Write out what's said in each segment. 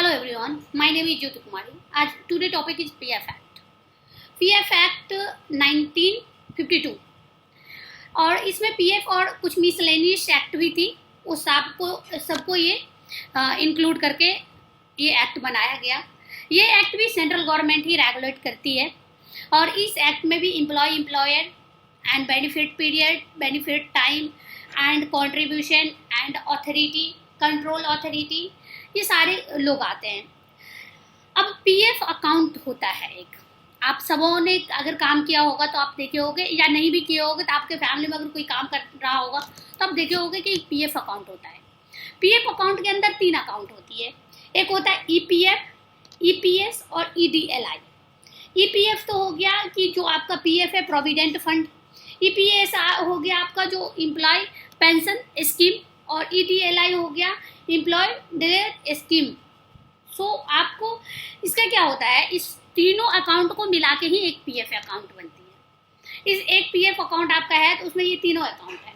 Hello everyone, my name is Jyoti Kumari. As today topic is PF Act. PF Act 1952 और इसमें PF और कुछ miscellaneous act भी थी, वो सबको ये इंक्लूड करके ये एक्ट बनाया गया। ये एक्ट भी सेंट्रल गवर्नमेंट ही रेगुलेट करती है और इस एक्ट में भी employer and benefit period, benefit time and contribution and authority, control authority, ये सारे लोग आते हैं। अब पीएफ अकाउंट होता है एक, आप सबों ने अगर काम किया होगा तो आप देखे होंगे, या नहीं भी किए होंगे तो आपके फैमिली में अगर कोई काम कर रहा होगा तो आप देखे होंगे कि पीएफ अकाउंट होता है। पीएफ अकाउंट के अंदर 3 अकाउंट होती है, एक होता है ईपीएफ, ईपीएस और ईडीएलआई। ईपीएफ तो हो गया कि जो आपका पीएफ है प्रोविडेंट फंड, ईपीएस हो गया आपका जो एम्प्लॉय पेंशन स्कीम, और ईडीएलआई हो गया एम्प्लॉय डायरेक्ट स्कीम। सो आपको इसका क्या होता है, इस तीनों अकाउंट को मिला के ही एक पीएफ अकाउंट बनती है। इस एक पीएफ अकाउंट आपका है तो उसमें ये तीनों अकाउंट है।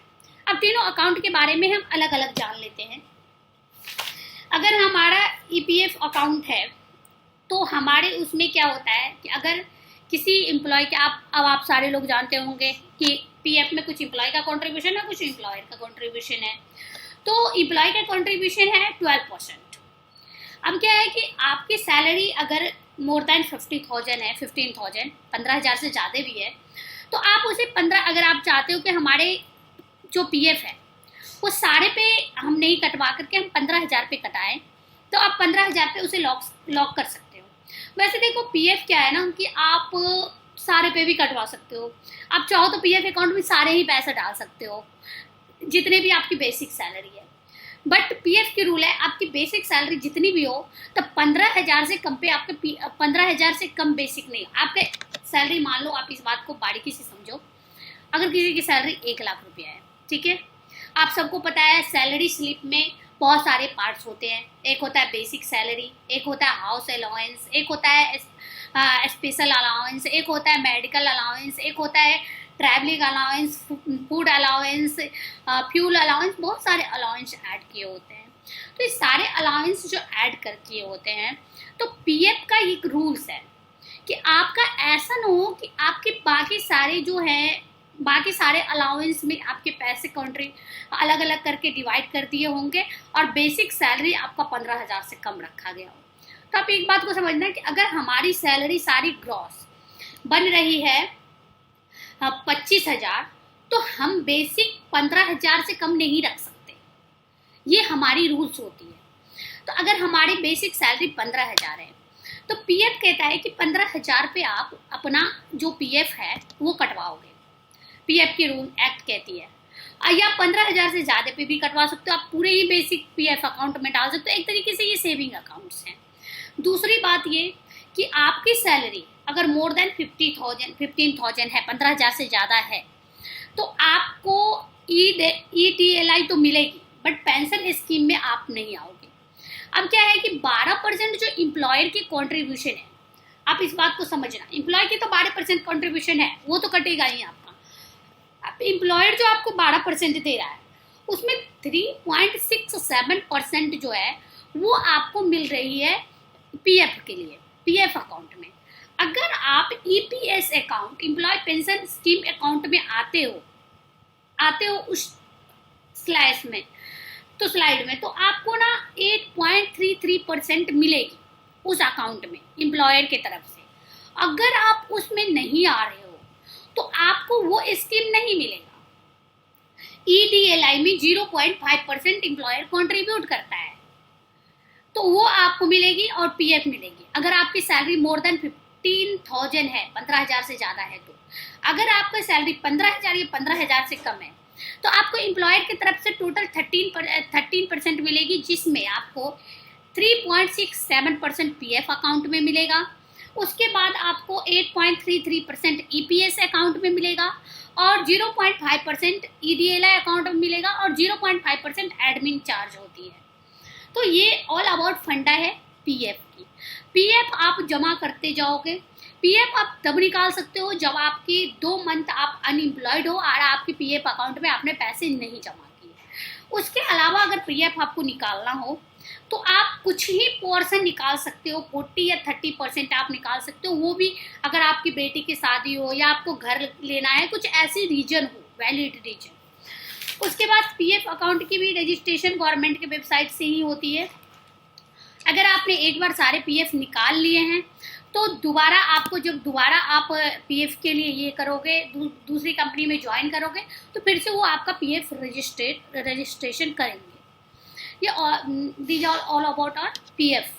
अब तीनों अकाउंट के बारे में हम अलग अलग जान लेते हैं। अगर हमारा ईपीएफ अकाउंट है तो हमारे उसमें क्या होता है कि अगर किसी एम्प्लॉय के आप सारे लोग जानते होंगे कि पीएफ में कुछ एम्प्लॉय का कंट्रीब्यूशन है, कुछ एम्प्लॉयर का कंट्रीब्यूशन है। तो एम्प्लॉय का कंट्रीब्यूशन है 12%। अब क्या है कि आपकी सैलरी अगर मोर देन 50,000 है, 15,000, 15,000 से ज़्यादा भी है, तो आप उसे 15, अगर आप चाहते हो कि हमारे जो पीएफ है वो सारे पे हम नहीं कटवा करके हम 15,000 पे कटाएं, तो आप 15,000 पे उसे लॉक कर सकते हो। वैसे देखो पीएफ क्या है ना कि आप सारे पे भी कटवा सकते हो, आप चाहो तो पीएफ अकाउंट में सारे ही पैसे डाल सकते हो जितने भी आपकी बेसिक सैलरी है। बट पीएफ की रूल है आपकी बेसिक सैलरी जितनी भी हो तो 15,000 से कम पे आपके 15,000 से कम बेसिक नहीं, आपके सैलरी मान लो, आप इस बात को बारीकी से समझो। अगर किसी की सैलरी 1,00,000 रुपया है, ठीक है, आप सबको पता है सैलरी स्लिप में बहुत सारे पार्ट्स होते हैं। एक होता है बेसिक सैलरी, एक होता है हाउस अलाउंस, एक होता है स्पेशल अलाउंस, एक होता है मेडिकल अलाउंस, एक होता है travelling allowance, food allowance, fuel allowance, बहुत सारे अलाउंस ऐड किए होते हैं। तो ये सारे अलाउंस जो ऐड कर किए होते हैं, तो पीएफ का एक रूल्स है कि आपका ऐसा ना हो कि आपके बाकी सारे जो है, बाकी सारे अलाउंस में आपके पैसे कंट्री अलग अलग करके डिवाइड कर दिए होंगे और बेसिक सैलरी आपका 15,000 से कम रखा गया हो। तो आप एक बात को समझना है कि अगर हमारी सैलरी सारी ग्रॉस बन रही है 25,000, तो हम बेसिक 15,000 से कम नहीं रख सकते, ये हमारी रूल्स होती है। तो अगर हमारी बेसिक सैलरी 15,000 है तो पीएफ कहता है कि 15,000 पे आप अपना जो पीएफ है वो कटवाओगे, पीएफ की रूल एक्ट कहती है। या 15,000 से ज़्यादा पे भी कटवा सकते हो, आप पूरे ही बेसिक पीएफ अकाउंट में डाल सकते हो। एक तरीके से ये सेविंग अकाउंट्स हैं। दूसरी बात ये कि आपकी सैलरी अगर मोर देन 15,000 है, 15,000 से ज़्यादा है, तो आपको ईडीएलआई तो मिलेगी बट पेंशन स्कीम में आप नहीं आओगे। अब क्या है कि 12% जो एम्प्लॉयर की कॉन्ट्रीब्यूशन है, आप इस बात को समझना, एम्प्लॉय की तो 12% कॉन्ट्रीब्यूशन है, वो तो कटेगा ही आपका। अब एम्प्लॉयर जो आपको 12% दे रहा है उसमें 3.67% जो है वो आपको मिल रही है पीएफ के लिए, पीएफ अकाउंट में। अगर आप EPS account, employ pension scheme account में आते हो उस स्लाइड में, तो आपको ना 8.33% मिलेगी उस अकाउंट में एम्प्लॉयर की तरफ से। अगर आप उसमें नहीं आ रहे हो तो आपको वो स्कीम नहीं मिलेगा। ईडीएलआई में 0.5% एम्प्लॉयर कंट्रीब्यूट करता है, तो वो आपको मिलेगी और पीएफ मिलेगी। अगर आपकी सैलरी मोर देन 15,000 है, 15,000 से ज़्यादा है, तो अगर आपका सैलरी 15,000 या 15,000 से कम है तो आपको एम्प्लॉयर की तरफ से टोटल 13% मिलेगी, जिसमें आपको 3.67% पीएफ अकाउंट में मिलेगा। उसके बाद आपको 8.33% ईपीएस अकाउंट में मिलेगा और 0.5% ईडीएलआई अकाउंट में मिलेगा और 0.5% एडमिन चार्ज होती है। तो ये ऑल अबाउट फंडा है पीएफ की। पीएफ आप जमा करते जाओगे। पीएफ आप तब निकाल सकते हो जब आपकी 2 मंथ आप अनएम्प्लॉयड हो और आपके पीएफ अकाउंट में आपने पैसे नहीं जमा किए। उसके अलावा अगर पीएफ आपको निकालना हो तो आप कुछ ही पोर्शन निकाल सकते हो, 40 या 30% आप निकाल सकते हो, वो भी अगर आपकी बेटी की शादी हो या आपको घर लेना है, कुछ ऐसी रीजन हो, वैलिड रीजन। उसके बाद पीएफ अकाउंट की भी रजिस्ट्रेशन गवर्नमेंट के वेबसाइट से ही होती है। अगर आपने एक बार सारे पीएफ निकाल लिए हैं तो दोबारा आपको, जब दोबारा आप पीएफ के लिए ये करोगे, दूसरी कंपनी में ज्वाइन करोगे, तो फिर से वो आपका पीएफ रजिस्ट्रेशन करेंगे। ये these are all about our PF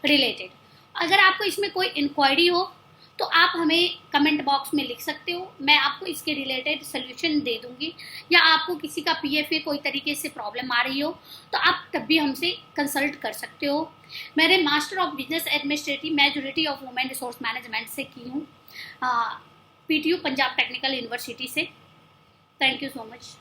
related. अगर आपको इसमें कोई इंक्वायरी हो तो आप हमें कमेंट बॉक्स में लिख सकते हो, मैं आपको इसके रिलेटेड सोल्यूशन दे दूंगी। या आपको किसी का पीएफ में कोई तरीके से प्रॉब्लम आ रही हो तो आप तब भी हमसे कंसल्ट कर सकते हो। मैंने master of business administrative majority of human resource management से की हूँ, पीटीयू पंजाब टेक्निकल यूनिवर्सिटी से। Thank you so much.